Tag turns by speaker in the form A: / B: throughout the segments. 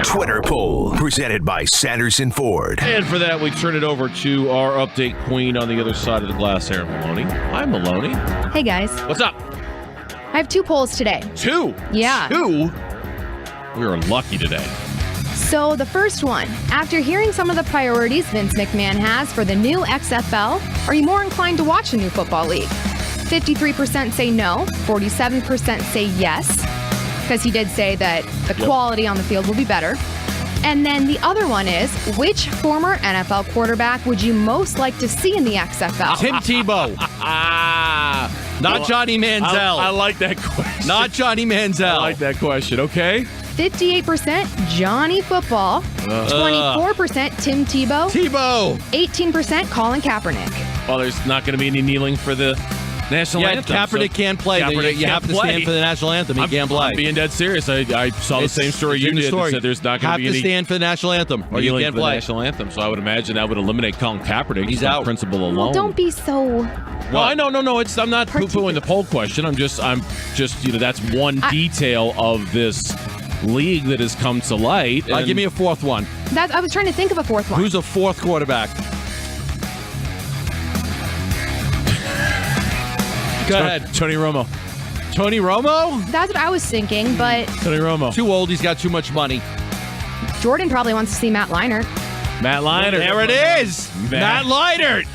A: Twitter poll presented by Sanderson Ford.
B: And for that, we turn it over to our update queen on the other side of the glass, Aaron Maloney. Hi, Maloney.
C: Hey, guys.
B: What's up?
C: I have 2 polls today.
B: 2?
C: Yeah.
B: 2? We are lucky today.
C: So the first one, after hearing some of the priorities Vince McMahon has for the new XFL, are you more inclined to watch a new football league? 53% say no, 47% say yes, because he did say that the quality on the field will be better. And then the other one is, which former NFL quarterback would you most like to see in the XFL?
D: Tim Tebow. Not Johnny Manziel.
B: I like that question.
D: Not Johnny Manziel.
B: I like that question. Okay.
C: 58% Johnny Football, 24% Tim Tebow, 18% Colin Kaepernick.
B: Well, there's not going to be any kneeling for the national anthem.
D: Kaepernick can't play. You have to stand for the national anthem. He can't play.
B: I'm being dead serious. I saw the same story you did. That said there's not going to be any.
D: Have to stand for the national anthem, or you can't play.
B: The national anthem. So I would imagine that would eliminate Colin Kaepernick.
D: He's out.
B: Principle alone.
C: Well, don't be so.
B: Well, I know, no. I'm not poo-pooing the poll question. I'm just, that's one detail of this league that has come to light.
D: Give me a fourth one.
C: I was trying to think of a fourth one.
D: Who's a fourth quarterback? Go ahead.
B: Tony Romo.
D: Tony Romo?
C: That's what I was thinking, but
B: Tony Romo.
D: Too old. He's got too much money.
C: Jordan probably wants to see Matt Leinart.
B: Matt Leinart.
D: There it is. Matt Leinart.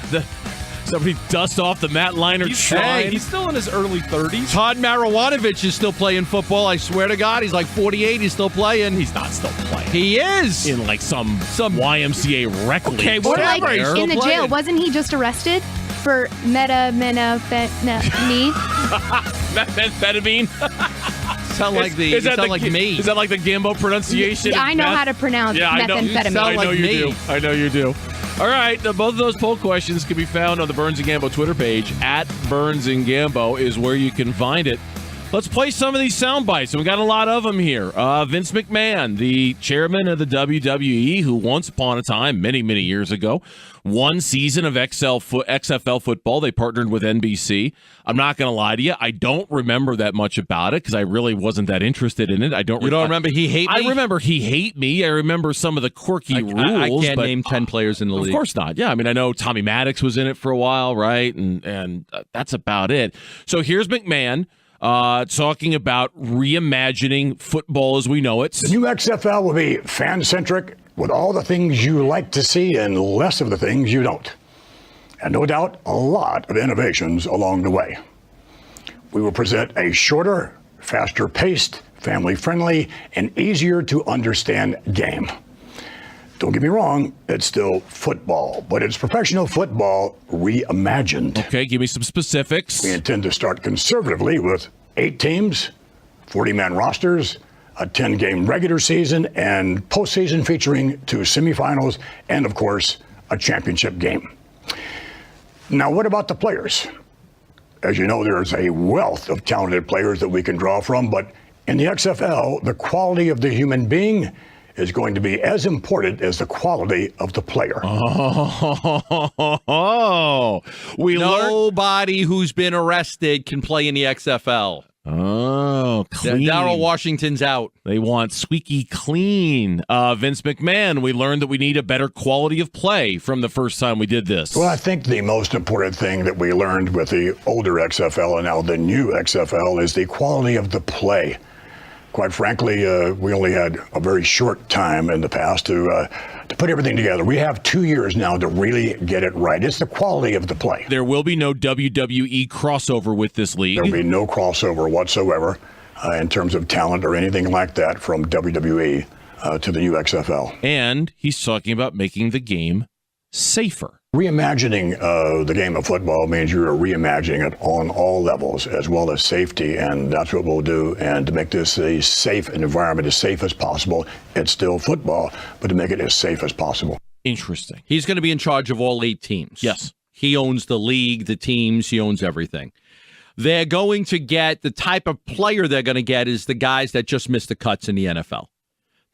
B: Somebody dust off the Matt Leinart shrine.
E: He's still in his early 30s.
D: Todd Marijuanovic is still playing football. I swear to God, he's like 48. He's still playing.
B: He's not still playing.
D: He is.
B: In like some YMCA rec league.
D: Okay,
C: Or
D: whatever.
C: like
D: He's still
C: in the
D: playing.
C: jail. Wasn't he just arrested for methamphetamine?
B: Methamphetamine?
D: Sound like me.
B: Is that like the Gambo pronunciation?
C: Yeah, I know how to pronounce methamphetamine.
B: I know you do. All right, both of those poll questions can be found on the Burns and Gambo Twitter page. At Burns and Gambo is where you can find it. Let's play some of these sound bites, and we got a lot of them here. Vince McMahon, the chairman of the WWE, who once upon a time, many, many years ago, one season of XFL football. They partnered with NBC. I'm not going to lie to you. I don't remember that much about it because I really wasn't that interested in it.
D: You don't remember He Hate Me?
B: I remember He Hate Me. I remember some of the quirky rules.
D: I can't name 10 players in the league.
B: Of course not. Yeah, I mean, I know Tommy Maddox was in it for a while, right? And that's about it. So here's McMahon talking about reimagining football as we know it.
F: The new XFL will be fan-centric with all the things you like to see and less of the things you don't. And no doubt, a lot of innovations along the way. We will present a shorter, faster-paced, family-friendly, and easier-to-understand game. Don't get me wrong, it's still football, but it's professional football reimagined.
B: Okay, give me some specifics.
F: We intend to start conservatively with 8 teams, 40-man rosters, a 10-game regular season, and postseason featuring 2 semifinals, and, of course, a championship game. Now, what about the players? As you know, there's a wealth of talented players that we can draw from, but in the XFL, the quality of the human being is going to be as important as the quality of the player.
D: Nobody who's been arrested can play in the XFL.
B: Oh, clean.
D: Darryl Washington's out.
B: They want squeaky clean. Vince McMahon, we learned that we need a better quality of play from the first time we did this.
F: Well, I think the most important thing that we learned with the older XFL and now the new XFL is the quality of the play. Quite frankly, we only had a very short time in the past to put everything together. We have 2 years now to really get it right. It's the quality of the play.
B: There will be no WWE crossover with this league.
F: There will be no crossover whatsoever in terms of talent or anything like that from WWE to the new XFL.
B: And he's talking about making the game safer.
F: Reimagining the game of football means you're reimagining it on all levels, as well as safety, and that's what we'll do. And to make this a safe environment, as safe as possible, it's still football, but to make it as safe as possible.
B: Interesting.
D: He's going to be in charge of all 8 teams.
B: Yes.
D: He owns the league, the teams, he owns everything. They're going to get, the type of player they're going to get is the guys that just missed the cuts in the NFL.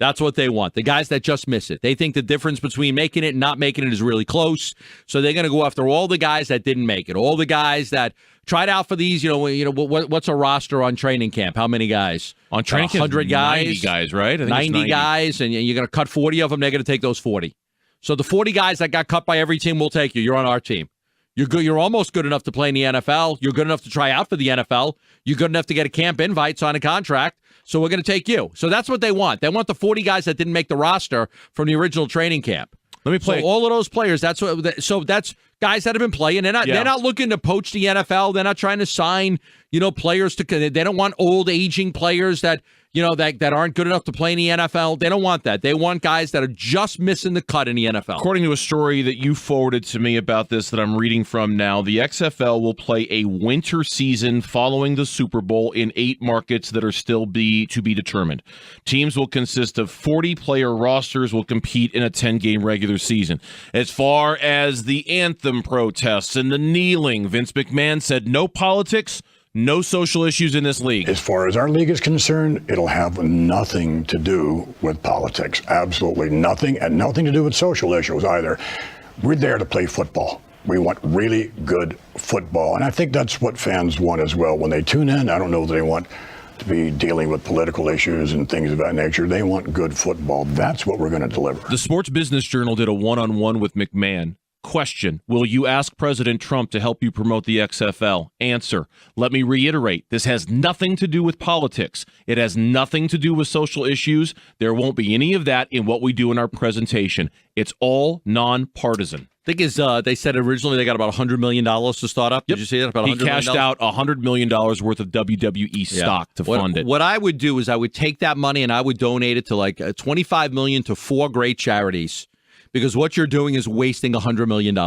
D: That's what they want. The guys that just miss it. They think the difference between making it and not making it is really close. So they're going to go after all the guys that didn't make it, all the guys that tried out for these. What's a roster on training camp? How many guys?
B: On training camp,
D: 100 guys,
B: 90 guys, right? I think
D: 90 guys, and you're going to cut 40 of them. They're going to take those 40. So the 40 guys that got cut by every team will take you. You're on our team. You're good. You're almost good enough to play in the NFL. You're good enough to try out for the NFL. You're good enough to get a camp invite, sign a contract. So we're going to take you. So that's what they want. They want the 40 guys that didn't make the roster from the original training camp.
B: Let me play.
D: So all of those players. That's what. So that's guys that have been playing. They're not looking to poach the NFL. They're not trying to sign players to. They don't want old aging players that aren't good enough to play in the NFL. They don't want that. They want guys that are just missing the cut in the NFL.
B: According to a story that you forwarded to me about this that I'm reading from now, the XFL will play a winter season following the Super Bowl in 8 markets that are still to be determined. Teams will consist of 40-player rosters, will compete in a 10-game regular season. As far as the anthem protests and the kneeling, Vince McMahon said no politics, no social issues in this league.
F: As far as our league is concerned, it'll have nothing to do with politics. Absolutely nothing, and nothing to do with social issues either. We're there to play football. We want really good football, and I think that's what fans want as well. When they tune in, I don't know that they want to be dealing with political issues and things of that nature. They want good football. That's what we're going to deliver.
B: The Sports Business Journal did a one-on-one with McMahon. Question: will you ask President Trump to help you promote the XFL? Answer: let me reiterate, this has nothing to do with politics. It has nothing to do with social issues. There won't be any of that in what we do in our presentation. It's all nonpartisan.
D: Thing is, they said originally they got about $100 million to start up. Did you see that? About
B: he cashed out $100 million worth of WWE stock to fund it.
D: What I would do is I would take that money and I would donate it to like $25 million to 4 great charities. Because what you're doing is wasting $100 million.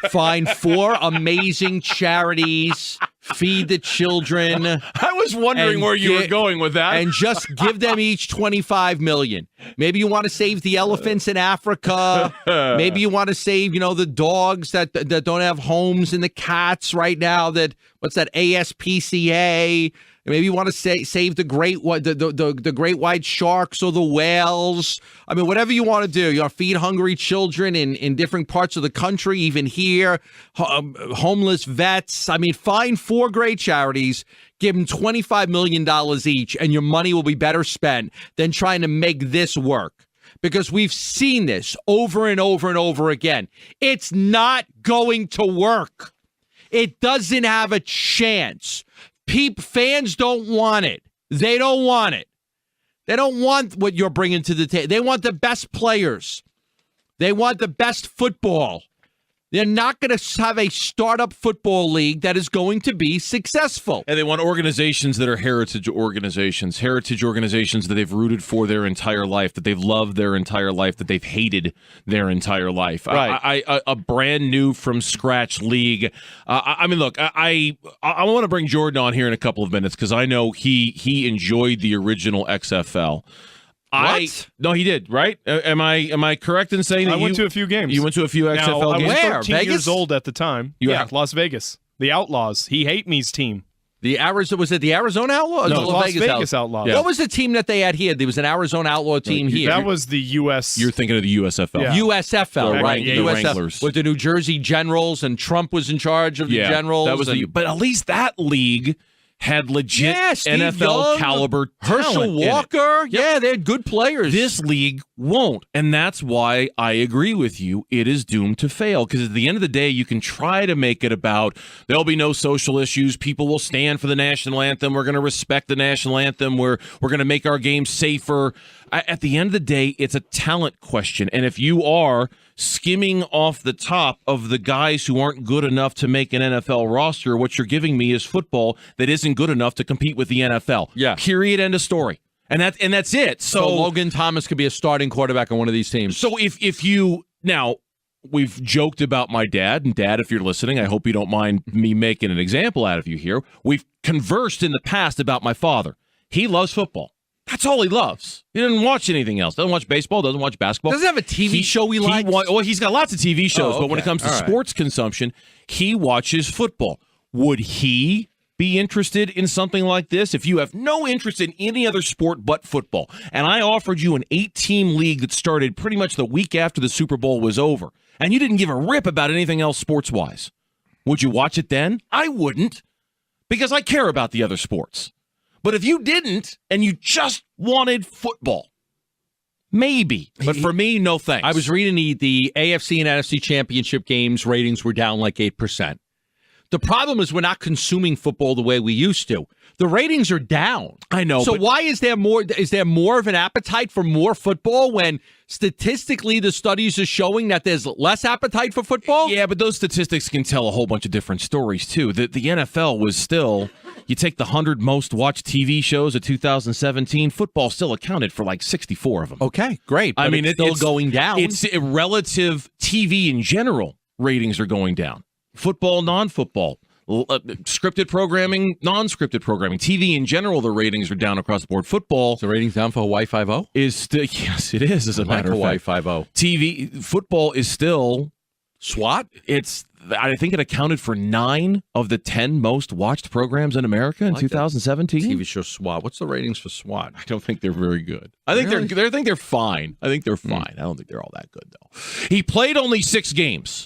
D: Find 4 amazing charities, feed the children.
B: I was wondering where you were going with that.
D: And just give them each $25 million. Maybe you want to save the elephants in Africa. Maybe you want to save, the dogs that don't have homes and the cats right now. What's that, ASPCA? Maybe you want to save the great white sharks or the whales. I mean, whatever you want to do. You want to feed hungry children in different parts of the country, even here. Homeless vets. I mean, find 4 great charities, give them $25 million each, and your money will be better spent than trying to make this work. Because we've seen this over and over and over again. It's not going to work. It doesn't have a chance. Fans don't want it. They don't want it. They don't want what you're bringing to the table. They want the best players. They want the best football. They're not going to have a startup football league that is going to be successful.
B: And they want organizations that are heritage organizations that they've rooted for their entire life, that they've loved their entire life, that they've hated their entire life.
D: Right.
B: A brand new from scratch league. I mean, look, I want to bring Jordan on here in a couple of minutes because I know he enjoyed the original XFL.
D: What?
B: No, he did, right? Am I correct in saying that
E: I went to a few games.
B: You went to a few XFL games?
E: I was 13
D: Vegas?
E: years old at the time.
B: Yeah,
E: Las Vegas. The Outlaws. He hate me's team.
D: Was it the Arizona Outlaws?
E: No,
D: the
E: Las Vegas Outlaws.
B: Yeah.
D: What was the team that they had here? There was an Arizona Outlaw team here.
E: That was the U.S.
B: You're thinking of the USFL.
E: Yeah.
D: USFL, right?
E: The
B: Wranglers.
D: With the New Jersey Generals, and Trump was in charge of the Generals.
B: That was but at least that league had legit NFL
D: Young,
B: caliber
D: Herschel
B: talent in it.
D: Walker. Yeah, they had good players.
B: This league won't, and that's why I agree with you. It is doomed to fail because at the end of the day, you can try to make it about there'll be no social issues. People will stand for the national anthem. We're going to respect the national anthem. We're going to make our game safer. At the end of the day, it's a talent question, and if you are skimming off the top of the guys who aren't good enough to make an NFL roster, what you're giving me is football that isn't good enough to compete with the NFL.
D: Yeah.
B: Period. End of story. And that's it.
D: So Logan Thomas could be a starting quarterback on one of these teams.
B: So if you now we've joked about my dad, and Dad, if you're listening, I hope you don't mind me making an example out of you here. We've conversed in the past about my father. He loves football. That's all he loves. He doesn't watch anything else. Doesn't watch baseball. Doesn't watch basketball.
D: Doesn't have a TV show he likes?
B: Well, he's got lots of TV shows, but when it comes to
D: All right.
B: sports consumption, he watches football. Would he be interested in something like this, if you have no interest in any other sport but football, and I offered you an 8-team league that started pretty much the week after the Super Bowl was over, and you didn't give a rip about anything else sports-wise, would you watch it then? I wouldn't, because I care about the other sports. But if you didn't, and you just wanted football, maybe. But for me, no thanks.
D: I was reading the AFC and NFC championship games ratings were down like 8%. The problem is we're not consuming football the way we used to. The ratings are down.
B: I know.
D: So why is there more? Is there more of an appetite for more football when statistically the studies are showing that there's less appetite for football?
B: Yeah, but those statistics can tell a whole bunch of different stories too. The NFL was still. You take the 100 most watched TV shows of 2017. Football still accounted for like 64 of them.
D: Okay, great. But it's still going down.
B: It's relative. TV in general ratings are going down. Football, non-football, scripted programming, non-scripted programming. TV in general, the ratings are down across the board. Football,
D: the ratings down for Hawaii 5-0
B: is still yes, it is. As a matter of fact,
D: Hawaii 5-0.
B: TV football is still
D: SWAT.
B: I think it accounted for 9 of the 10 most watched programs in America in 2017.
D: TV show SWAT. What's the ratings for SWAT?
B: I don't think they're very good. I think they're fine. I think they're fine. I don't think they're all that good though. He played only 6 games.